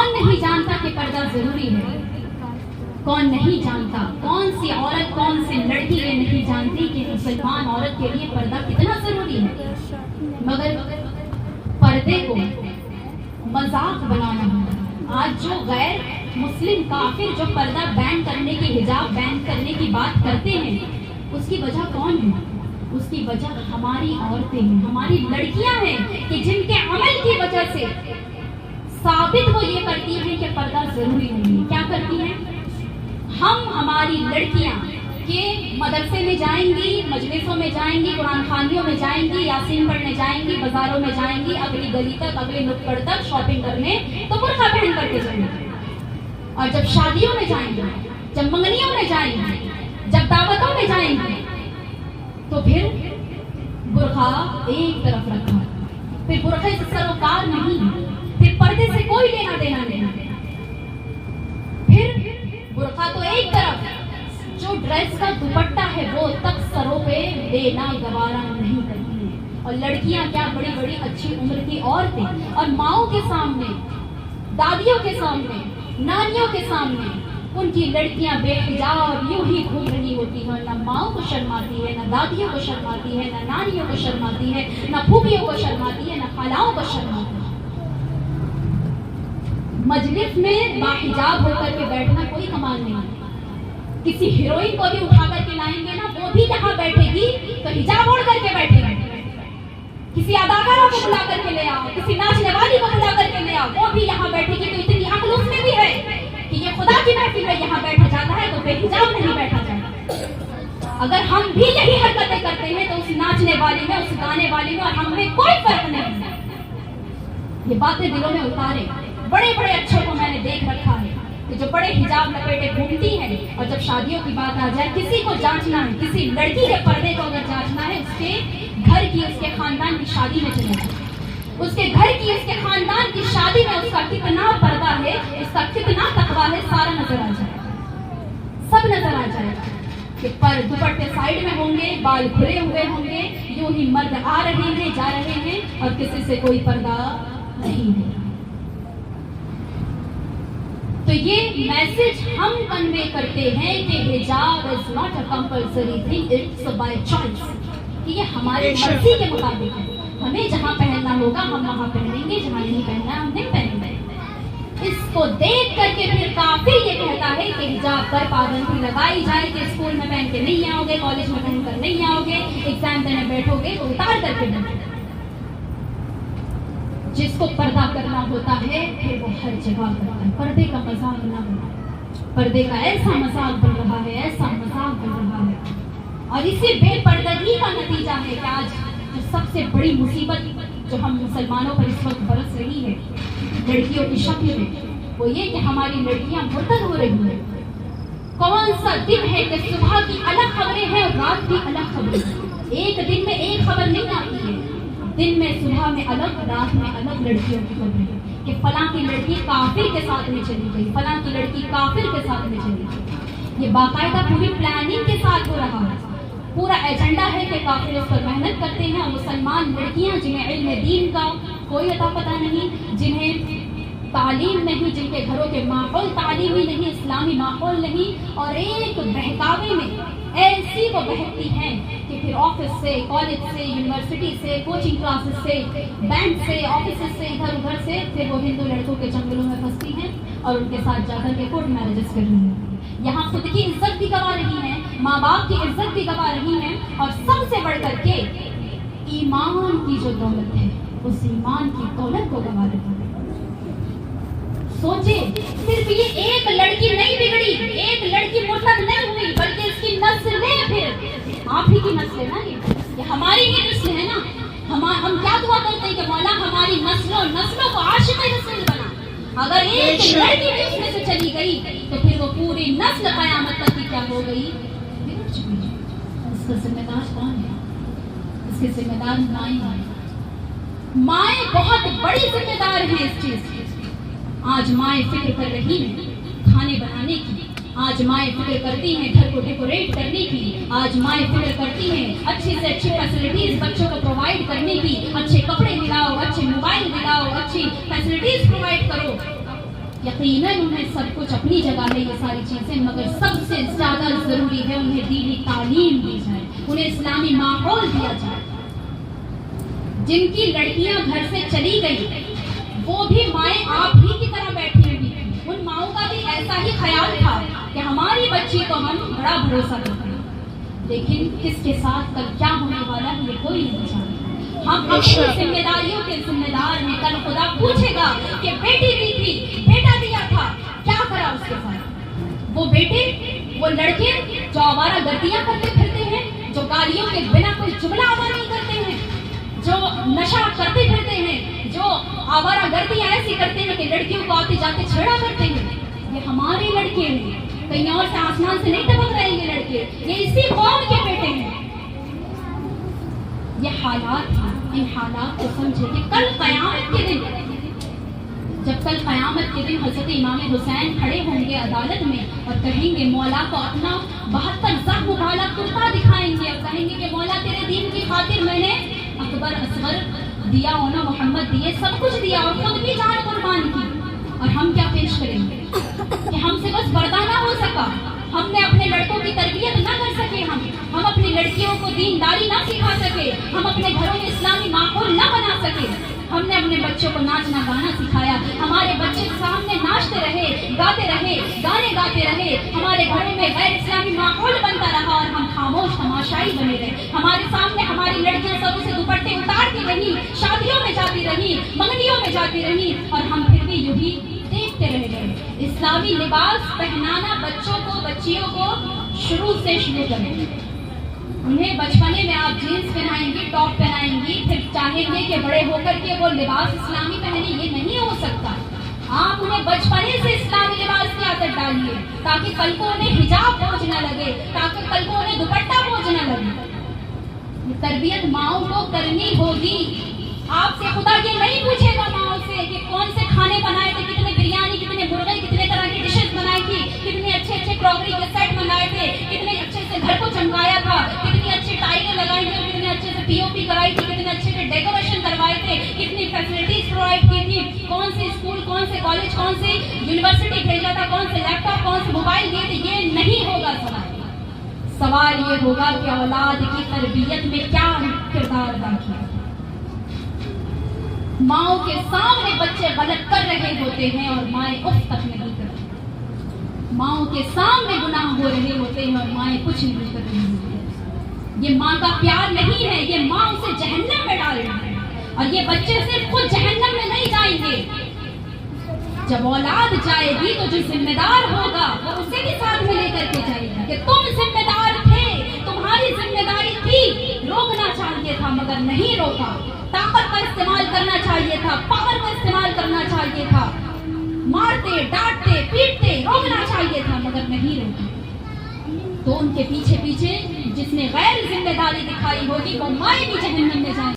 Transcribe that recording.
کون نہیں جانتا کہ پردہ ضروری ہے؟ کون نہیں جانتا؟ کون سی عورت، کون سی لڑکی یہ نہیں جانتی کہ مسلمان عورت کے لیے پردہ کتنا ضروری ہے؟ مگر پردے کو مذاق بنانا ہے۔ آج جو غیر مسلم کافر جو پردہ بین کرنے کی، حجاب بین کرنے کی بات کرتے ہیں، اس کی وجہ کون ہے؟ اس کی وجہ ہماری عورتیں ہیں، ہماری لڑکیاں ہیں کہ جن کے عمل کی وجہ سے ثابت وہ یہ کرتی ہیں کہ پردہ ضروری نہیں ہے۔ کیا کرتی ہیں؟ ہماری لڑکیاں کہ مدرسے میں جائیں گی، مجلسوں میں جائیں گی، قرآن خوانیوں میں جائیں گی، یاسین پڑھنے جائیں گی، بازاروں میں جائیں گی، اگلی گلی تک، اگلے نکڑ تک شاپنگ کرنے، تو برقع پہن کر کے جائیں گی۔ اور جب شادیوں میں جائیں گی، جب منگنیوں میں جائیں گی، جب دعوتوں میں جائیں گی، تو پھر برقع ایک طرف رکھا، پھر برقعے سے سروکار نہیں، پھر پردے سے کوئی لینا دینا نہیں، پھر برقع تو ایک طرف، جو ڈریس کا دوپٹہ ہے وہ تک سروں پہ دینا گوارا نہیں کرتی ہیں۔ اور لڑکیاں کیا بڑی بڑی اچھی عمر کی عورتیں، اور ماؤں کے سامنے، دادیوں کے سامنے، نانیوں کے سامنے ان کی لڑکیاں بے حجاب یوں ہی گھوم رہی ہوتی ہیں، نہ ماؤں کو شرم آتی ہے، نہ دادیوں کو شرم آتی ہے، نہ نانیوں کو شرم آتی ہے، نہ پھوپھیوں کو شرم آتی ہے، نہ خالاؤں کو شرم آتی ہے۔ مجلس میں باحجاب ہو کر کے بیٹھنا کوئی کمال نہیں ہے۔ کسی ہیروئن کو بھی اٹھا کر کے لائیں گے نا، وہ بھی جہاں بیٹھے گی تو حجاب اوڑھ کر کے بیٹھے گی۔ کسی اداکارہ کو بلا کر کے لے آؤ، کسی ناچنے والی کو بلا کر کے لے آؤ، وہ بھی یہاں بیٹھے گی، تو اتنی عقل اس میں بھی ہے کہ یہ خدا کی محفل میں یہاں بیٹھا جاتا ہے تو بے حجاب نہیں بیٹھا جاتا۔ اگر ہم بھی یہی حرکتیں کرتے ہیں تو اس ناچنے والی میں، اس گانے والی میں اور ہم میں کوئی فرق نہیں ہے۔ یہ باتیں دلوں میں اتارے۔ بڑے بڑے اچھوں کو میں نے دیکھ رکھا ہے کہ جو بڑے حجاب لپیٹے گھومتی ہیں، اور جب شادیوں کی بات آ جائے، کسی کو جانچنا ہے، کسی لڑکی کے پردے کو اگر جانچنا ہے، اس کے گھر کی، اس کے خاندان کی شادی میں چلے جائیں، اس کے گھر کی، اس کے خاندان کی شادی میں اس کا کتنا پردہ ہے، اس کا کتنا تقویٰ ہے، سارا نظر آ جائے، سب نظر آ جائے کہ پر دوپٹے سائڈ میں ہوں گے، بال کھلے ہوئے ہوں گے، یوں ہی مرد آ رہے ہیں، جا رہے ہیں، اور کسی سے کوئی پردہ نہیں ہے۔ تو یہ میسج ہم کنوے کرتے ہیں کہ حجاب is not a compulsory thing, it's by choice، کہ یہ ہماری مرضی کے مطابق ہے۔ ہمیں جہاں پہننا ہوگا ہم وہاں پہنیں گے، جہاں نہیں پہننا ہم نہیں پہنیں گے۔ اس کو دیکھ کر کے پھر کافر یہ کہتا ہے کہ حجاب پر پابندی لگائی جائے کہ اسکول میں پہن کے نہیں آؤ گے، کالج میں پہن کر نہیں آؤ گے، ایگزام دینے بیٹھو گے تو اتار کر کے بیٹھو۔ جس کو پردہ کرنا ہوتا ہے پھر وہ ہر جگہ کرتا ہے۔ پردے کا مذاق نہ بنا، پردے کا ایسا مذاق بن رہا ہے، ایسا مذاق بن رہا ہے، اور اسی بے پردگی کا نتیجہ ہے کہ آج جو سب سے بڑی مصیبت جو ہم مسلمانوں پر اس وقت برس رہی ہے لڑکیوں کی شکل میں، وہ یہ کہ ہماری لڑکیاں مرتد ہو رہی ہیں۔ کون سا دن ہے کہ صبح کی الگ خبریں ہیں اور رات کی الگ خبریں ہیں؟ ایک دن میں ایک خبر نہیں آتی ہے، دن میں صبح میں الگ، رات میں الگ لڑکیوں کی خبریں ہیں کہ فلاں کی لڑکی کافر کے ساتھ میں چلی گئی، فلاں کی لڑکی کافر کے ساتھ میں چلی گئی۔ یہ باقاعدہ پوری پلاننگ کے ساتھ ہو رہا ہے، پورا ایجنڈا ہے کہ کافر اس پر محنت کرتے ہیں، اور مسلمان لڑکیاں جنہیں علم دین کا کوئی عطا پتہ نہیں، جنہیں تعلیم نہیں، جن کے گھروں کے ماحول تعلیمی نہیں، اسلامی ماحول نہیں، اور ایک بہکاوے میں ایسی وہ بہکتی ہیں کہ پھر آفس سے، کالج سے، یونیورسٹی سے، کوچنگ کلاسز سے، بینک سے، آفیسز سے، ادھر ادھر سے پھر وہ ہندو لڑکوں کے جنگلوں میں پھنستی ہیں اور ان کے ساتھ جا کر کے کورٹ میرجز کر رہی ہیں۔ یہاں خود کی عزت بھی گوا رہی ہیں، ماں باپ کی عزت بھی گوا رہی ہیں، اور سب سے بڑھ کر کے ایمان کی جو دولت ہے اس ایمان کی دولت کو گوا رہی ہیں۔ سوچے، صرف یہ ایک لڑکی نہیں بگڑی، ایک لڑکی مرتد نہیں ہوئی، بلکہ اس کی نسلیں، پھر آپ ہی کی نسل ہے نا، یہ ہماری ہی نسل ہے نا۔ ہم کیا دعا کرتے ہیں کہ مولا ہماری نسلوں کو عاشق رسول بنا۔ اگر ایک لڑکی بھی اس میں سے چلی گئی تو پھر وہ پوری نسل قیامت تک کی کیا ہو گئی، بگڑ چکی ہے۔ اس کا ذمہ دار کون ہے؟ اس کے ذمہ دار مائیں ہیں۔ مائیں بہت بڑی ذمہ دار ہیں اس چیز کی۔ آج مائیں فکر کر رہی ہیں کھانے بنانے کی، آج مائیں فکر کرتی ہیں گھر کو ڈیکوریٹ کرنے کی، آج مائیں فکر کرتی ہیں اچھی سے اچھی فیسلٹیز بچوں کو پرووائڈ کرنے کی، اچھے کپڑے دلاؤ، اچھے موبائل دلاؤ، اچھی فیسلٹیز پرووائڈ کرو۔ یقیناً انہیں سب کچھ اپنی جگہ ہے یہ ساری چیزیں، مگر سب سے زیادہ ضروری ہے انہیں دینی تعلیم دی جائے، انہیں اسلامی ماحول دیا جائے۔ جن کی لڑکیاں گھر سے چلی گئی وہ بھی مائیں آپ ہی کی طرح بیٹھی ہوئی تھیں، ان ماؤں کا بھی ایسا ہی خیال تھا کہ ہماری بچی کو ہم بڑا بھروسہ کرتے ہیں، لیکن کس کے ساتھ کل کیا ہونے والا ہے یہ کوئی نہیں جانتا۔ ہم اپنی ذمہ داریوں کے ذمہ دار ہیں، کل خدا پوچھے گا کہ بیٹی دی تھی، بیٹا دیا تھا، کیا کرا اس کے ساتھ؟ وہ بیٹے، وہ لڑکے جو آوارہ گردیاں کرتے پھرتے ہیں، جو گالیوں کے بنا کوئی جملہ ادا نہیں کرتے ہیں، جو نشہ کرتے پھرتے ہیں، جو آوارہ گردیاں ایسی کرتے ہیں کہ لڑکیوں کو آتے جاتے چھیڑا کرتے ہیں، یہ ہمارے لڑکے ہیں، کہیں اور سے آسمان سے نہیں ٹپک رہے یہ لڑکے، یہ اسی قوم کے بیٹے ہیں۔ یہ حالات ہیں، ان حالات کو سمجھے کہ کل قیامت کے دن، جب کل قیامت کے دن حضرت امام حسین کھڑے ہوں گے عدالت میں اور کہیں گے مولا کو اپنا 72 زخم والا کرتا دکھائیں گے اور کہیں گے کہ مولا تیرے دین کی خاطر میں نے اکبر اصغر دیا، اونا محمد دیے، سب کچھ دیا اور خود بھی جان قربان کی، اور ہم کیا پیش کریں گے کہ ہم سے بس پردہ نہ ہو سکا، ہم نے اپنے لڑکوں کی تربیت نہ کر سکے، ہم اپنی لڑکیوں کو دینداری نہ سکھا سکے، ہم اپنے گھروں میں اسلامی ماحول نہ بنا سکے، ہم نے اپنے بچوں کو ناچنا گانا سکھایا، ہمارے بچے سامنے ناچتے رہے، گاتے رہے، گانے گاتے رہے، ہمارے گھروں میں غیر اسلامی ماحول بنتا رہا اور ہم خاموش تماشائی بنے رہے، ہمارے سامنے ہماری لڑکیاں سب سے دوپٹے اتارتی رہی، شادیوں میں جاتی رہی، منگنیوں میں جاتی رہی، اور ہم پھر بھی یوں ہی دیکھتے رہ گئے۔ اسلامی لباس پہنانا بچوں کو، بچیوں کو شروع سے شروع کریں، انہیں بچپنے میں آپ جینس پہنائیں گی، ٹاپ پہنائیں گی، پھر چاہیں گے کہ بڑے ہو کر کے وہ لباس اسلامی پہنے، یہ نہیں ہو سکتا۔ آپ انہیں بچپنے سے اسلامی لباس کی عادت ڈالیے تاکہ کل کو انہیں حجاب بوجھ نہ لگے، تاکہ کل کو انہیں دوپٹہ بوجھ نہ لگے۔ یہ تربیت ماؤں کو کرنی ہوگی۔ آپ سے خدا یہ نہیں پوچھے گا ماؤں سے کہ کون سے کھانے بنائے تھے، کتنے بریانی، کتنے مرغے، کتنے طرح کی ڈشز بنائی تھی، کتنے اچھے اچھے کراکری کے سیٹ منگائے تھے، کتنے اچھے سے گھر کو چمکایا تھا، کتنی اچھی ٹائلیں لگائی تھی، کتنے اچھے سے پی او پی کرائی تھی، کتنے اچھے سے ڈیکوریشن کروائے تھے، کتنی فیسلٹیز پرووائڈ کی تھی، کون سے اسکول، کون سے کالج، کون سی یونیورسٹی بھیجا تھا، کون سے لیپ ٹاپ، کون سے موبائل دیے تھے، یہ نہیں ہوگا سوال یہ ہوگا کہ اولاد کی تربیت میں کیا کردار ادا کیا۔ ماؤں کے سامنے بچے غلط کر رہے ہوتے ہیں اور مائیں اف تک نہیں کرتی، ماؤں کے سامنے گناہ ہو رہے ہوتے ہیں اور مائیں کچھ نہیں کر رہی ہوتی ہیں۔ یہ ماں کا پیار نہیں ہے، یہ ماں اسے جہنم میں ڈال رہی ہے، اور یہ بچے صرف خود جہنم میں نہیں جائیں گے، جب اولاد جائے گی تو جو ذمہ دار ہوگا وہ اسے بھی ساتھ میں لے کر کے جائے گا کہ تم ذمہ دار تھے، تمہاری ذمہ داری تھی، روکنا چاہیے تھا مگر نہیں روکا، طاقت کا استعمال کرنا چاہیے تھا، پاور کا استعمال کرنا چاہیے تھا، مارتے، ڈانٹتے، پیٹتے، روکنا چاہیے تھا مگر نہیں روکا۔ تو ان کے پیچھے پیچھے جس نے غیر ذمہ داری دکھائی ہوگی وہ مائیں بھی جہنم میں جائیں